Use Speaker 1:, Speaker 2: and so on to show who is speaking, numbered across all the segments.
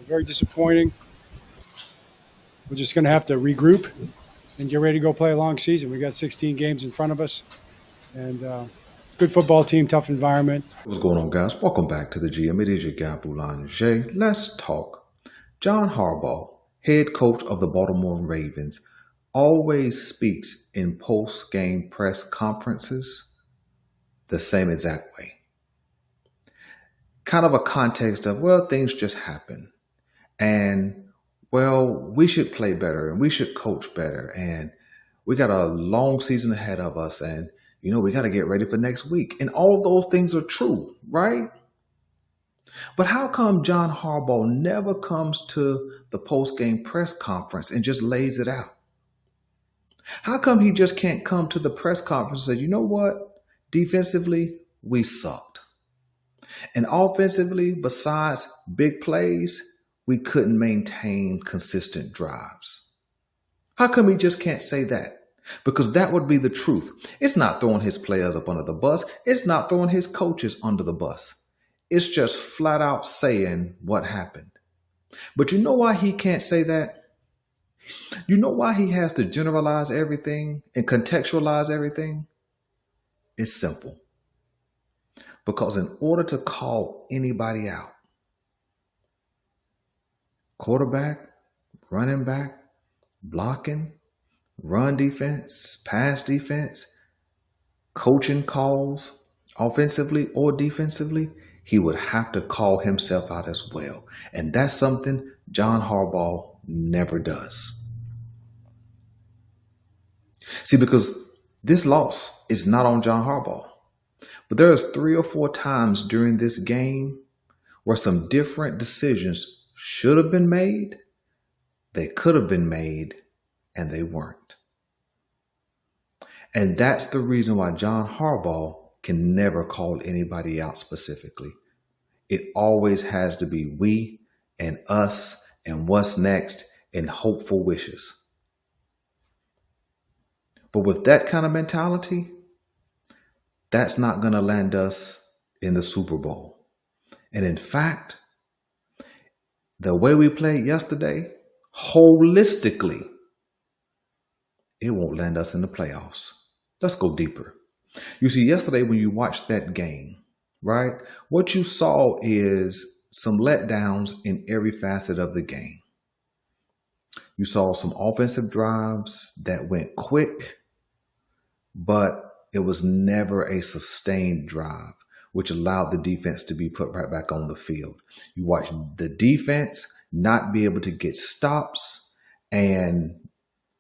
Speaker 1: Very disappointing. We're just going to have to regroup and get ready to go play a long season. We got 16 games in front of us, and good football team, tough environment.
Speaker 2: What's going on, guys? Welcome back to the GM. It is your guy, Boulanger. Let's talk. John Harbaugh, head coach of the Baltimore Ravens, always speaks in post-game press conferences the same exact way. Kind of a context of, well, things just happen. And, well, we should play better and we should coach better. And we got a long season ahead of us. And, we got to get ready for next week. And all of those things are true, right? But how come John Harbaugh never comes to the post-game press conference and just lays it out? How come he just can't come to the press conference and say, you know what? Defensively, we sucked. And offensively, besides big plays, we couldn't maintain consistent drives. How come he just can't say that? Because that would be the truth. It's not throwing his players up under the bus. It's not throwing his coaches under the bus. It's just flat out saying what happened. But you know why he can't say that? You know why he has to generalize everything and contextualize everything? It's simple. Because in order to call anybody out, quarterback, running back, blocking, run defense, pass defense, coaching calls, offensively or defensively, he would have to call himself out as well. And that's something John Harbaugh never does. See, because this loss is not on John Harbaugh. But there's 3 or 4 times during this game where some different decisions should have been made, they could have been made, and they weren't. And that's the reason why John Harbaugh can never call anybody out specifically. It always has to be we and us and what's next and hopeful wishes. But with that kind of mentality, that's not going to land us in the Super Bowl. And in fact, the way we played yesterday, holistically, it won't land us in the playoffs. Let's go deeper. You see, yesterday when you watched that game, right, what you saw is some letdowns in every facet of the game. You saw some offensive drives that went quick, but it was never a sustained drive, which allowed the defense to be put right back on the field. You watch the defense not be able to get stops and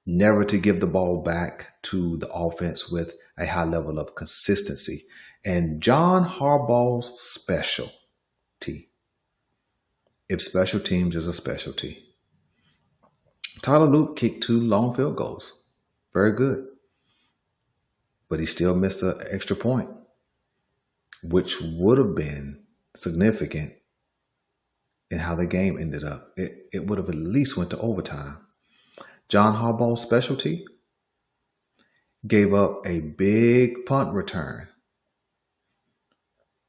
Speaker 2: never to give the ball back to the offense with a high level of consistency. And John Harbaugh's specialty, if special teams is a specialty, Tyler Luke kicked 2 long field goals. Very good. But he still missed an extra point, which would have been significant in how the game ended up. It would have at least went to overtime. John Harbaugh's specialty gave up a big punt return,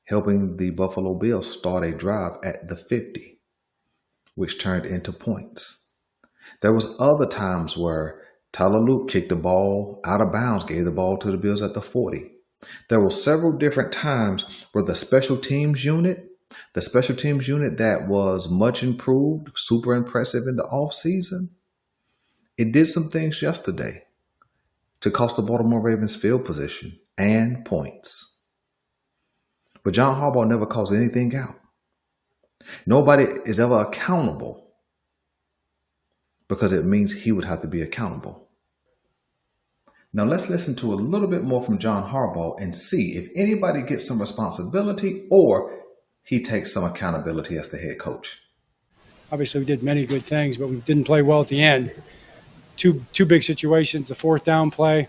Speaker 2: helping the Buffalo Bills start a drive at the 50, which turned into points. There was other times where Tyler Luke kicked the ball out of bounds, gave the ball to the Bills at the 40. There were several different times where the special teams unit that was much improved, super impressive in the offseason, it did some things yesterday to cost the Baltimore Ravens field position and points. But John Harbaugh never calls anything out. Nobody is ever accountable because it means he would have to be accountable. Now let's listen to a little bit more from John Harbaugh and see if anybody gets some responsibility or he takes some accountability as the head coach.
Speaker 1: Obviously, we did many good things, but we didn't play well at the end. Two big situations, the 4th down play.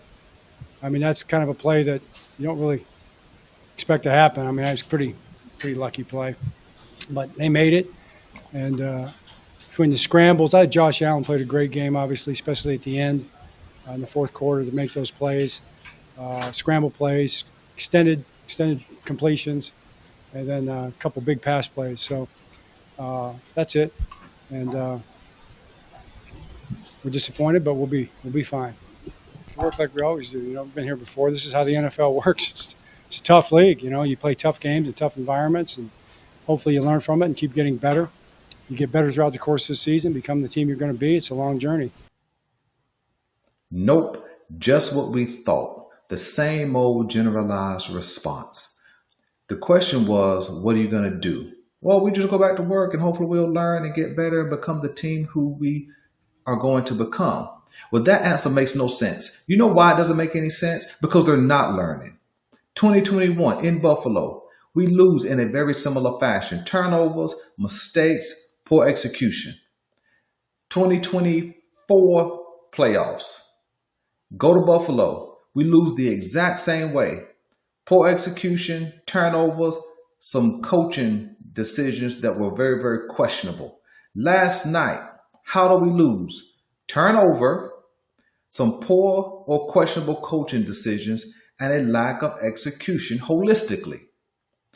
Speaker 1: I mean, that's kind of a play that you don't really expect to happen. I mean, that's pretty lucky play. But they made it. And between the scrambles, I had Josh Allen played a great game, obviously, especially at the end in the 4th quarter to make those plays. Scramble plays, extended completions, and then a couple big pass plays. So that's it. and we're disappointed, but we'll be fine. We work like we always do. We've been here before. This is how the NFL works. It's a tough league. You play tough games in tough environments, and hopefully you learn from it and keep getting better. You get better throughout the course of the season, become the team you're going to be. It's a long journey.
Speaker 2: Nope, just what we thought. The same old generalized response. The question was, what are you going to do? Well, we just go back to work and hopefully we'll learn and get better and become the team who we are going to become. Well, that answer makes no sense. You know why it doesn't make any sense? Because they're not learning. 2021 in Buffalo, we lose in a very similar fashion. Turnovers, mistakes, poor execution. 2024 playoffs. Go to Buffalo. We lose the exact same way. Poor execution, turnovers, some coaching decisions that were very, very questionable. Last night, how do we lose? Turnover, some poor or questionable coaching decisions, and a lack of execution holistically.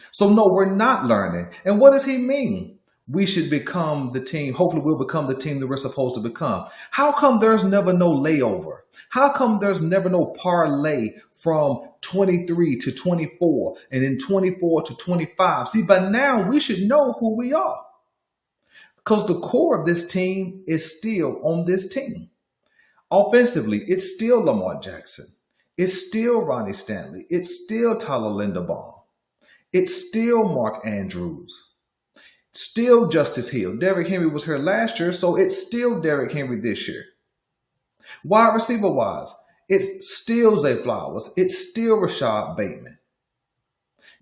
Speaker 2: So no, we're not learning. And what does he mean? We should become the team. Hopefully we'll become the team that we're supposed to become. How come there's never no layover? How come there's never no parlay from 23 to 24 and then 24 to 25? See, by now we should know who we are because the core of this team is still on this team. Offensively, it's still Lamar Jackson. It's still Ronnie Stanley. It's still Tyler Linderbaum. It's still Mark Andrews. Still Justice Hill. Derrick Henry was here last year, so it's still Derrick Henry this year. Wide receiver wise, it's still Zay Flowers. It's still Rashad Bateman.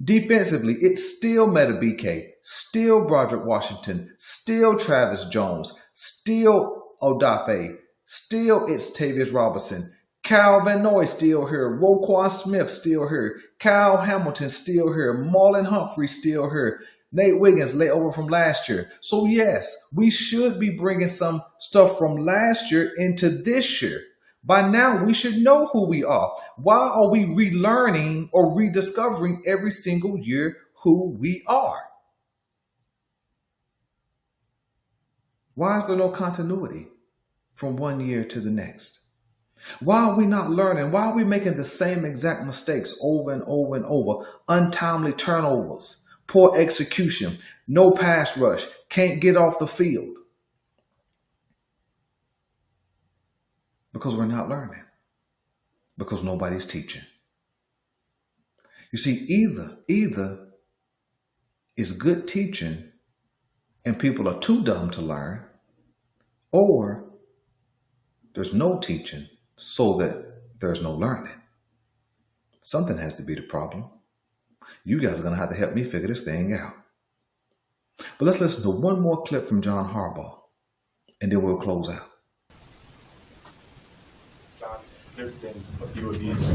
Speaker 2: Defensively, it's still Meta BK, still Broderick Washington, still Travis Jones, still Odafe, still it's Tavius Robinson. Kyle Van Noy still here. Roquan Smith still here. Kyle Hamilton still here. Marlon Humphrey still here. Nate Wiggins layover from last year. So yes, we should be bringing some stuff from last year into this year. By now, we should know who we are. Why are we relearning or rediscovering every single year who we are? Why is there no continuity from one year to the next? Why are we not learning? Why are we making the same exact mistakes over and over and over? Untimely turnovers, poor execution, no pass rush, can't get off the field. Because we're not learning. Because nobody's teaching. You see, either is good teaching and people are too dumb to learn, or there's no teaching so that there's no learning. Something has to be the problem. You guys are going to have to help me figure this thing out. But let's listen to one more clip from John Harbaugh, and then we'll close out.
Speaker 3: John, there's been a few of these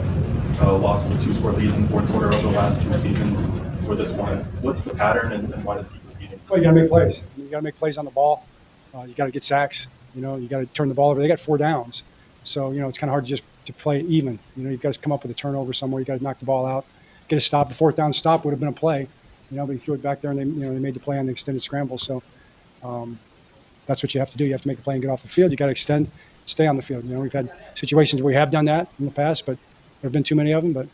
Speaker 3: losses of two-score leads in the fourth quarter over the last two seasons. For this one, what's the pattern and why does it keep repeating?
Speaker 1: Well, you got to make plays. You got to make plays on the ball. You got to get sacks. You got to turn the ball over. They got 4 downs. So, it's kind of hard to play it even. You've got to come up with a turnover somewhere. You got to knock the ball out, get a stop. The 4th down stop would have been a play, but he threw it back there and they made the play on the extended scramble. So that's what you have to do. You have to make a play and get off the field. You got to extend, stay on the field. We've had situations where we have done that in the past, but there have been too many of them. But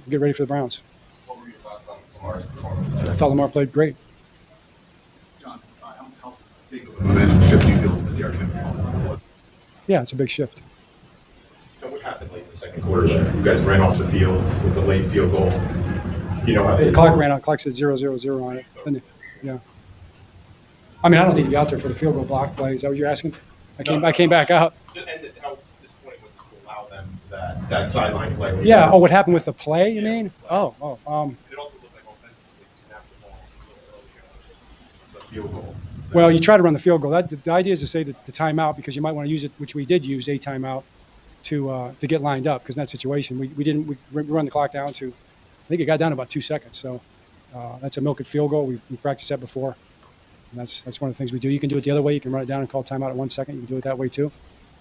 Speaker 1: get ready for the Browns.
Speaker 4: What were your thoughts on Lamar's performance?
Speaker 1: I thought Lamar played great.
Speaker 4: John, how big of a momentum shift do you feel that the argument was?
Speaker 1: Yeah, it's a big shift.
Speaker 3: So what happened late in the second quarter there? You guys ran off the field with the late field goal.
Speaker 1: The clock ran out. Clock said 0-0-0 on it. Yeah. I mean, I don't need to be out there for the field goal block play. Is that what you're asking? I came back out.
Speaker 3: And how disappointing was it to allow them that sideline play?
Speaker 1: Yeah. Oh, what happened with the play? You mean?
Speaker 3: It
Speaker 1: Oh.
Speaker 3: also looked like offensively you snapped the ball a little earlier. The field goal.
Speaker 1: Well, you try to run the field goal. The idea is to save the timeout because you might want to use it, which we did use a timeout to get lined up because in that situation we run the clock down to, I think it got down to about 2 seconds. So that's a milk it field goal. We practiced that before, and that's one of the things we do. You can do it the other way. You can run it down and call timeout at 1 second. You can do it that way too.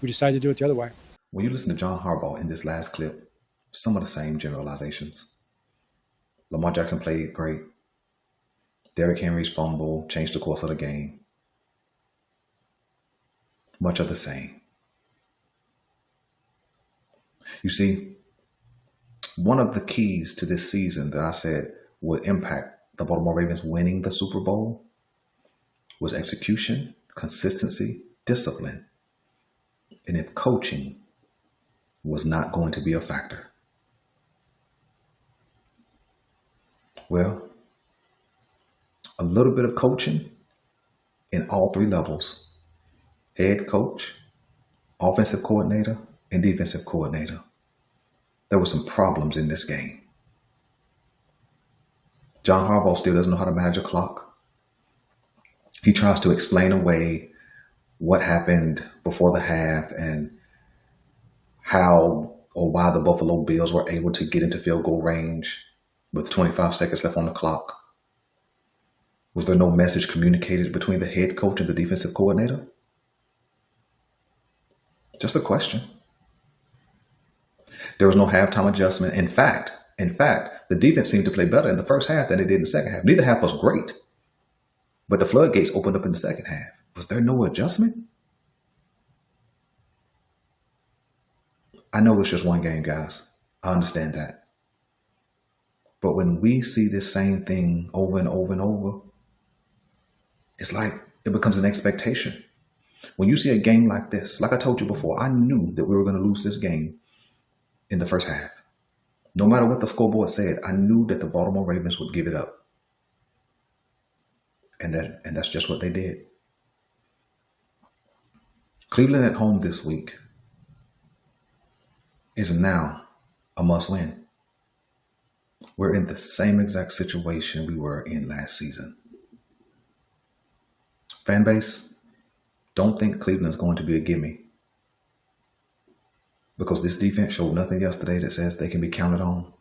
Speaker 1: We decided to do it the other way.
Speaker 2: When you listen to John Harbaugh in this last clip, some of the same generalizations. Lamar Jackson played great. Derrick Henry's fumble changed the course of the game. much of the same. You see, one of the keys to this season that I said would impact the Baltimore Ravens winning the Super Bowl was execution, consistency, discipline, and if coaching was not going to be a factor. Well, a little bit of coaching in all three levels: head coach, offensive coordinator, and defensive coordinator. There were some problems in this game. John Harbaugh still doesn't know how to manage a clock. He tries to explain away what happened before the half and how or why the Buffalo Bills were able to get into field goal range with 25 seconds left on the clock. Was there no message communicated between the head coach and the defensive coordinator? Just a question. There was no halftime adjustment. In fact, the defense seemed to play better in the first half than it did in the second half. Neither half was great, but the floodgates opened up in the second half. Was there no adjustment? I know it's just one game, guys. I understand that. But when we see this same thing over and over and over, it's like it becomes an expectation. When you see a game like this, like I told you before, I knew that we were going to lose this game in the first half. No matter what the scoreboard said, I knew that the Baltimore Ravens would give it up. And that's just what they did. Cleveland at home this week is now a must-win. We're in the same exact situation we were in last season. Fan base, don't think Cleveland's going to be a gimme, because this defense showed nothing yesterday that says they can be counted on.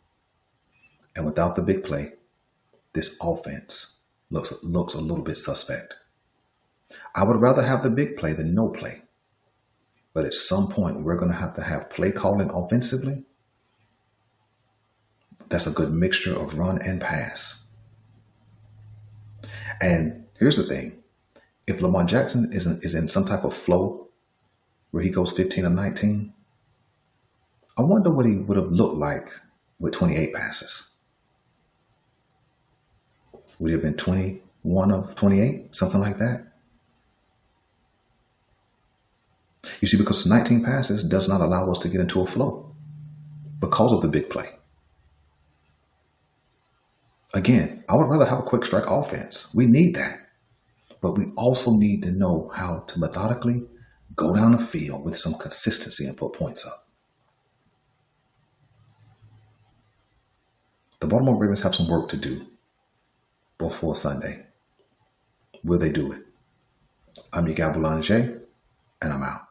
Speaker 2: And without the big play, this offense looks a little bit suspect. I would rather have the big play than no play. But at some point, we're going to have play calling offensively. That's a good mixture of run and pass. And here's the thing. If Lamar Jackson is in some type of flow where he goes 15 or 19, I wonder what he would have looked like with 28 passes. Would he have been 21 of 28? Something like that? You see, because 19 passes does not allow us to get into a flow because of the big play. Again, I would rather have a quick strike offense. We need that. But we also need to know how to methodically go down the field with some consistency and put points up. The Baltimore Ravens have some work to do before Sunday. Will they do it? I'm Miguel Boulanger, and I'm out.